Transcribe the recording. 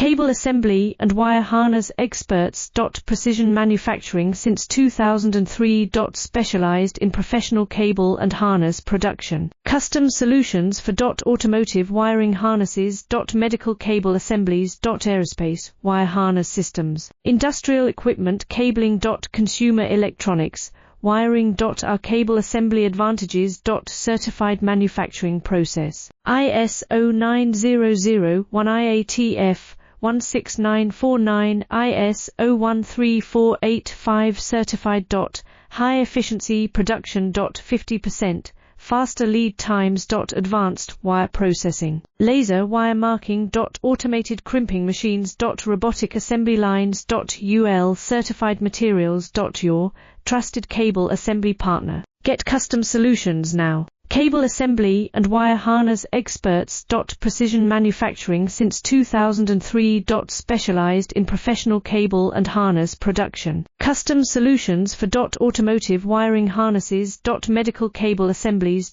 Cable assembly and wire harness experts. Precision manufacturing since 2003. Specialized in professional cable and harness production. Custom solutions for automotive wiring harnesses. Medical cable assemblies. Aerospace wire harness systems. Industrial equipment cabling. Consumer electronics wiring. Our cable assembly advantages. Certified manufacturing process. ISO 9001 IATF 16949 ISO 13485 certified. High efficiency production. 50% faster lead times. Advanced wire processing. Laser wire marking. Automated crimping machines. Robotic assembly lines. UL certified materials. Your trusted cable assembly partner. Get custom solutions now. Cable assembly and wire harness experts. Precision manufacturing since 2003. Specialized in professional cable and harness production. Custom solutions for automotive wiring harnesses. Medical cable assemblies.